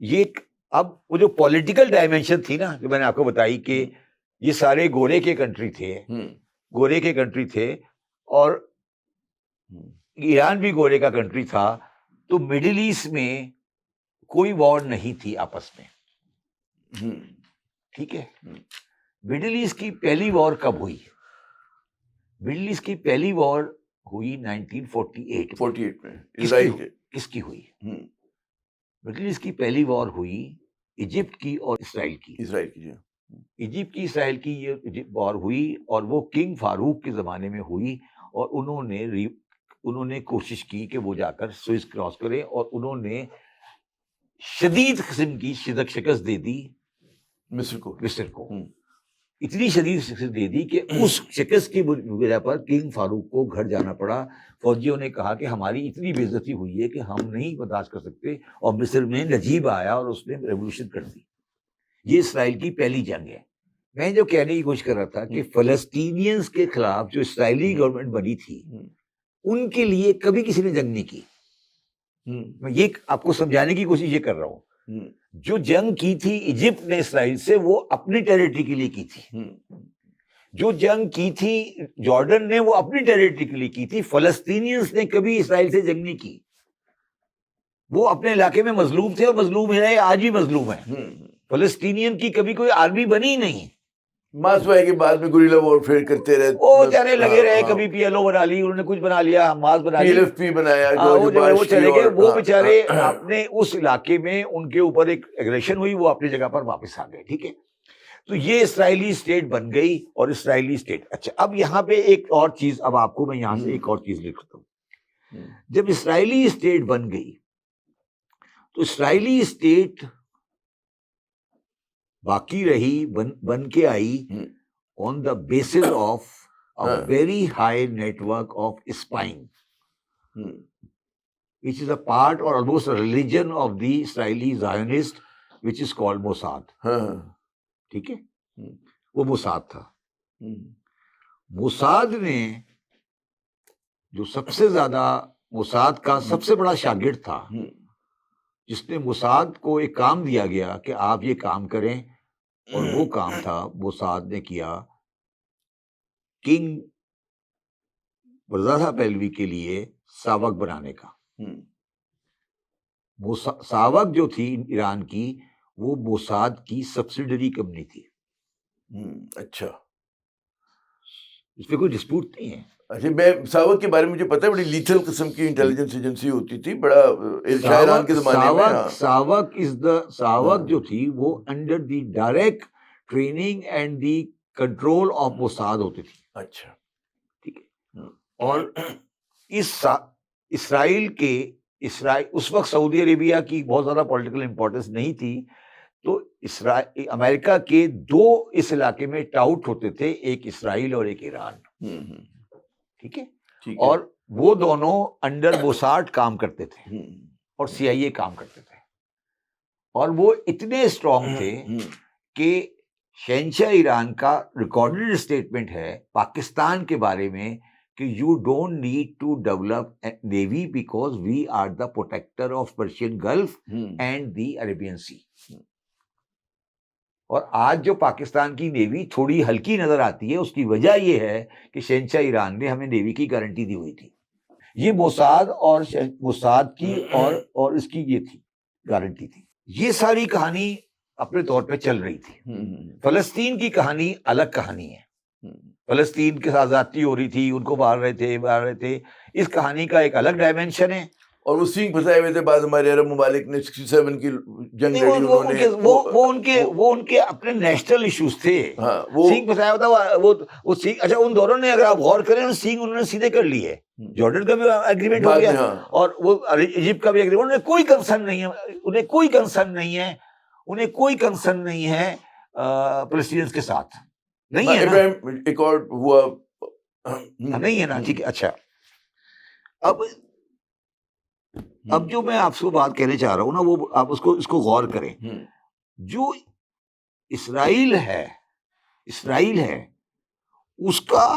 یہ اب وہ جو پولیٹیکل ڈائمینشن تھی نا جو میں نے آپ کو بتائی کہ یہ سارے گورے کے کنٹری تھے اور ایران بھی گورے کا کنٹری تھا، تو مڈل ایسٹ میں کوئی وار نہیں تھی آپس میں. ٹھیک ہے. مڈل ایسٹ کی پہلی وار کب ہوئی؟ مڈل ایسٹ کی پہلی وار ہوئی 1948 میں. کس کی ہوئی؟ مڈل ایسٹ کی پہلی وار ہوئی ایجپٹ کی اور اسرائیل کی. ایجپٹ کی اسرائیل کی یہ وار ہوئی اور وہ کنگ فاروق کے زمانے میں ہوئی، اور انہوں نے کوشش کی کہ وہ جا کر سوئس کراس کریں، اور انہوں نے شدید قسم کی شکست دے دی مصر کو. اتنی شدید شکست دے دی کہ اس شکست کی وجہ پر کنگ فاروق کو گھر جانا پڑا. فوجیوں نے کہا کہ ہماری اتنی بے عزتی ہوئی ہے کہ ہم نہیں برداشت کر سکتے، اور مصر میں نجیب آیا اور اس نے ریولوشن کر دی. یہ اسرائیل کی پہلی جنگ ہے. میں جو کہنے کی کوشش کر رہا تھا کہ فلسطینینز کے خلاف جو اسرائیلی گورنمنٹ بنی تھی ان کے لیے کبھی کسی نے جنگ نہیں کی. میں یہ آپ کو سمجھانے کی کوشش یہ کر رہا ہوں. جو جنگ کی تھی ایجپٹ نے اسرائیل سے وہ اپنی ٹیریٹری کے لیے کی تھی. جو جنگ کی تھی جارڈن نے وہ اپنی ٹیریٹری کے لیے کی تھی. فلسطینینز نے کبھی اسرائیل سے جنگ نہیں کی. وہ اپنے علاقے میں مظلوم تھے اور مظلوم ہے، آج بھی مظلوم ہے. فلسطینین کی کبھی کوئی آرمی بنی نہیں. ماسوائے کے بعد میں گوریلا وارفیئر کرتے رہے، وہ چارے لگے رہے. کبھی پی ایل او بنا لی، انہوں نے کچھ بنا لیا، حماس بنا لی، PLF بنایا، وہ چلے گئے. وہ بیچارے اپنے اس علاقے میں ان کے اوپر ایک ایگریشن ہوئی، وہ اپنی جگہ پر واپس آ گئے. ٹھیک ہے. تو یہ اسرائیلی اسٹیٹ بن گئی. اور اسرائیلی اسٹیٹ اچھا، اب یہاں پہ ایک اور چیز، اب آپ کو میں یہاں سے ایک اور چیز لکھتا ہوں. جب اسرائیلی اسٹیٹ بن گئی تو اسرائیلی اسٹیٹ باقی رہی، بن کے آئی on the basis of a very high network of spying, which is a part or almost a religion of the Israeli Zionist, which is called Mossad. ٹھیک ہے. وہ موساد تھا. موساد نے جو سب سے زیادہ، موساد کا سب سے بڑا شاگرد تھا جس نے موساد کو ایک کام دیا گیا کہ آپ یہ کام کریں، اور وہ کام تھا موساد نے کیا کنگ رضا پہلوی کے لیے ساوک بنانے کا. ساوک جو تھی ایران کی وہ موساد کی سبسیڈری کمپنی تھی. اچھا، اس پہ کوئی ڈسپیوٹ نہیں ہے. اچھا، میں ساوک کے بارے میں مجھے پتہ ہے، بڑی لیتھل قسم کی انٹیلیجنس ایجنسی ہوتی تھی، بڑا ایران کے زمانے میں. ساوک جو تھی وہ under the direct training and the control of Mossad ہوتی تھی. اچھا، ٹھیک ہے. اور اسرائیل اس وقت سعودی عربیہ کی بہت زیادہ پولیٹیکل امپورٹنس نہیں تھی، تو امریکہ کے دو اس علاقے میں ٹاؤٹ ہوتے تھے، ایک اسرائیل اور ایک ایران. ٹھیک ہے. اور وہ دونوں انڈر موساد کام کرتے تھے اور CIA کام کرتے تھے. اور وہ اتنے اسٹرانگ تھے کہ شہنشاہ ایران کا ریکارڈڈ اسٹیٹمنٹ ہے پاکستان کے بارے میں کہ you don't need to develop navy because we are the protector of Persian Gulf and the Arabian sea. اور آج جو پاکستان کی نیوی تھوڑی ہلکی نظر آتی ہے، اس کی وجہ یہ ہے کہ شہنشاہ ایران نے ہمیں نیوی کی گارنٹی دی ہوئی تھی. یہ موساد کی اور اس کی یہ تھی گارنٹی تھی. یہ ساری کہانی اپنے طور پہ چل رہی تھی. فلسطین کی کہانی الگ کہانی ہے. فلسطین کے ساتھ زیادتی ہو رہی تھی، ان کو مار رہے تھے. اس کہانی کا ایک الگ ڈائمینشن ہے. اور وہ سینگ پھنسائے ہوئے تھے بعض ہمارے عرب ممالک نے 67 کی جنگ لڑی انہوں نے. وہ ان کے اپنے نیشنل ایشوز تھے. سینگ پھنسایا ہوتا وہ سینگ. اچھا، ان دونوں نے اگر آپ غور کریں سینگ انہوں نے سیدھے کر لیے. جارڈن کا بھی ایگریمنٹ ہو گیا اور وہ ایجپٹ کا بھی ایگریمنٹ. انہیں کوئی کنسرن نہیں ہے فلسطینیز کے ساتھ. نہیں ہے ایک اور ہوا نہیں ہے نا. ٹھیک ہے. اچھا، اب جو میں آپ سے بات کہنے چاہ رہا ہوں نا، وہ آپ اس کو غور کریں. جو اسرائیل ہے اس کا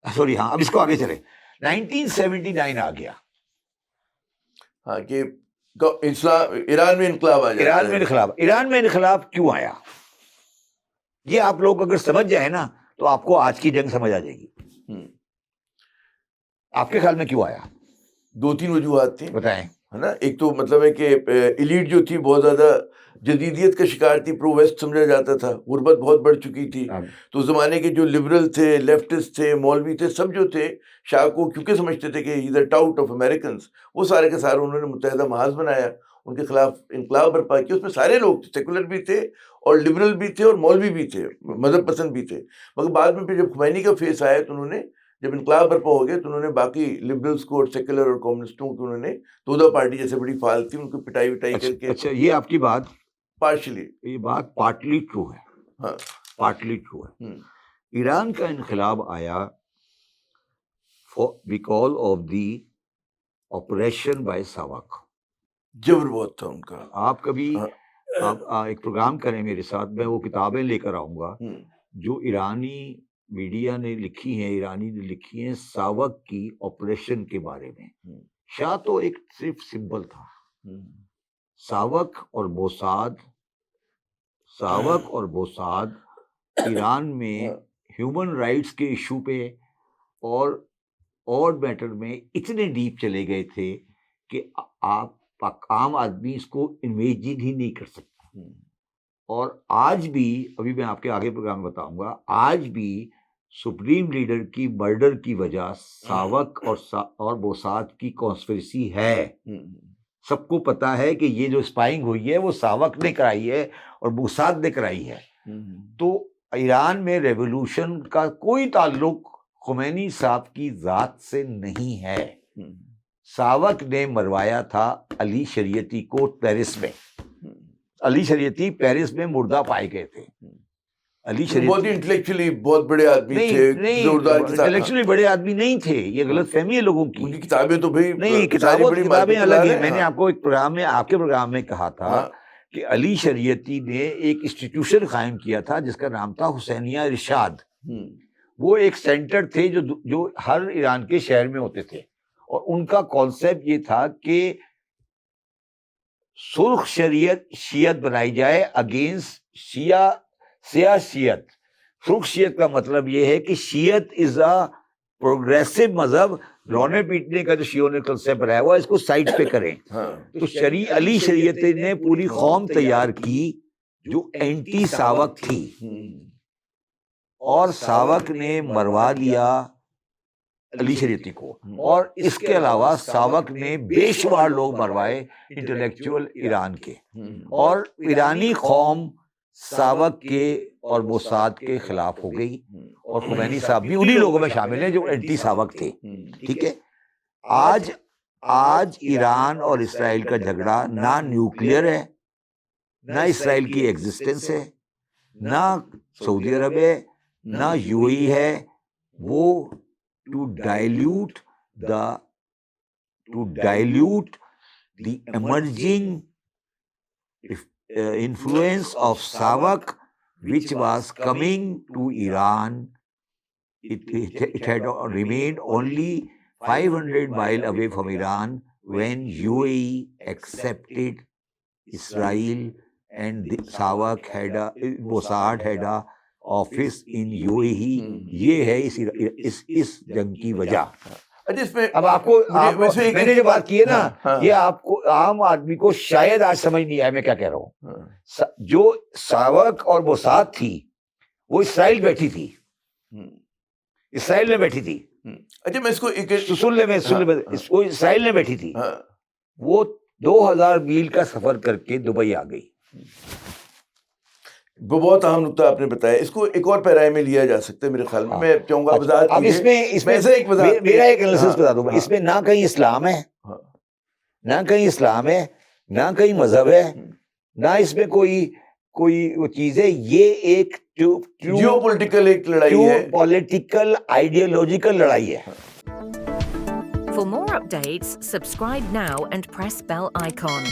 سوری اس کو آگے چلے. 1979 آ گیا. ہاں، کہ ایران میں انقلاب آ جاتا ہے. ایران میں انقلاب کیوں آیا, یہ آپ لوگ اگر سمجھ جائیں نا تو آپ کو آج کی جنگ سمجھ آ جائے گی. آپ کے خیال میں کیوں آیا؟ 2-3 وجوہات تھیں, بتائیں. ہے نا. ایک تو مطلب ہے کہ ایلیٹ جو تھی بہت زیادہ جدیدیت کا شکار تھی, پرو ویسٹ سمجھا جاتا تھا, غربت بہت بڑھ چکی تھی. تو زمانے کے جو لبرل تھے, لیفٹسٹ تھے, مولوی تھے, سب جو تھے شاہ کو کیونکہ سمجھتے تھے کہ ادھر ٹاؤٹ آف امریکنس, وہ سارے کے سارے انہوں نے متحدہ محاذ بنایا, ان کے خلاف انقلاب برپا کیا. اس میں سارے لوگ تھے, سیکولر بھی تھے اور لبرل بھی تھے اور مولوی بھی تھے, مذہب پسند بھی تھے. مگر بعد میں پھر جب خمینی کا فیس آیا تو انہوں نے, جب انقلاب برپا ہو گیا تو انہوں نے باقی لبرلس کو اور سیکولر اور کمیونسٹوں کو انہوں نے دو پارٹی جیسے بڑی فعال تھی ان کو پٹائی وٹائی کر کے. اچھا, یہ آپ کی بات پارشلی, یہ بات پارٹلی ٹرو ہے. ہاں پارٹلی ٹرو ہے. ایران کا انقلاب آیا because of the operation by SAVAK. جبر بہت تھا ان کا. آپ کبھی آپ ایک پروگرام کریں میرے ساتھ, میں وہ کتابیں لے کر آؤں گا جو ایرانی میڈیا نے لکھی ہیں, ایرانی نے لکھی ہیں ساوک کی آپریشن کے بارے میں. شاہ تو ایک صرف سمبل تھا. ساوک اور موساد ایران میں ہیومن رائٹس کے ایشو پہ اور میٹر میں اتنے ڈیپ چلے گئے تھے کہ آپ عام آدمی اس کو امیجن ہی نہیں کر سکتا. اور آج بھی, ابھی میں آپ کے آگے پروگرام بتاؤں گا, آج بھی سپریم لیڈر کی مرڈر کی وجہ ساوک اور موساد کی کانسپریسی ہے. سب کو پتا ہے کہ یہ جو اسپائنگ ہوئی ہے وہ ساوک نے کرائی ہے اور موساد نے کرائی ہے. تو ایران میں ریولوشن کا کوئی تعلق خمینی صاحب کی ذات سے نہیں ہے. ساوک نے مروایا تھا علی شریعتی کو پیرس میں. علی شریعتی پیرس میں مردہ پائے گئے تھے. علی بہت انٹلیکچولی بہت بڑے آدمی تھے, انٹلیکچولی بڑے آدمی نہیں تھے, یہ غلط فہمی ہے لوگوں کی. ان کی کتابیں تو بھائی نہیں, کتابیں الگ ہیں. میں نے آپ کو ایک پروگرام میں, آپ کے پروگرام میں کہا تھا کہ علی شریعتی نے ایک انسٹیٹیوشن قائم کیا تھا جس کا نام تھا حسینیہ ارشاد. وہ ایک سینٹر تھے جو ہر ایران کے شہر میں ہوتے تھے, اور ان کا کانسیپٹ یہ تھا کہ سرخ شیعت بنائی جائے اگینسٹ سیاہ شیعت. سرخ شیعت کا مطلب یہ ہے کہ شیعت از اے پروگریسو مذہب, رونے پیٹنے کا جو شیعوں نے کنسیپٹ بنایا ہوا اس کو سائڈ پہ کریں. تو علی شریعت نے پوری قوم تیار کی جو اینٹی ساوک تھی, اور ساوک نے مروا دیا علی شریعتی کو. اور اس کے علاوہ ساوک نے بے شمار لوگ مروائے انٹلیکچوئل ایران کے, اور ایرانی قوم ساوک کے اور موساد کے خلاف ہو گئی. اور خمینی صاحب بھی انہی لوگوں میں شامل ہیں جو اینٹی ساوک تھے. ٹھیک ہے. آج ایران اور اسرائیل کا جھگڑا نہ نیوکلیئر ہے, نہ اسرائیل کی ایگزسٹنس ہے, نہ سعودی عرب ہے, نہ یو اے ہے. وہ to dilute the emerging influence of Savak, which was coming to Iran. It had remained only 500 miles away from Iran when UAE accepted Israel, and Savak Mossad had a office in UAE. یہ ہے اس جنگ کی وجہ. اب آپ کو میں نے جو بات کی ہے نا, یہ آپ کو عام آدمی کو شاید آج سمجھ نہیں آیا میں کیا کہہ رہا ہوں. جو ساوک اور موساد تھی وہ اسرائیل بیٹھی تھی, اسرائیل میں بیٹھی تھی. اچھا میں اس کو اسرائیل میں بیٹھی تھی. وہ 2000 میل کا سفر کر کے دبئی آ گئی. وہ بہت اہم نقطہ آپ نے بتایا. اس کو ایک اور پیرائے میں لیا جا سکتا ہے میرے خیال میں. میں چاہوں گا وضاحت کیجیے. میرا ایک انالیسس بتا دوں. اس میں نہ کہیں اسلام ہے, نہ کہیں مذہب ہے, نہ اس میں کوئی وہ چیز ہے. یہ ایک جیو پولیٹیکل ایک لڑائی ہے, پولیٹیکل آئیڈیالوجیکل لڑائی ہے. For more updates, subscribe now and press bell icon.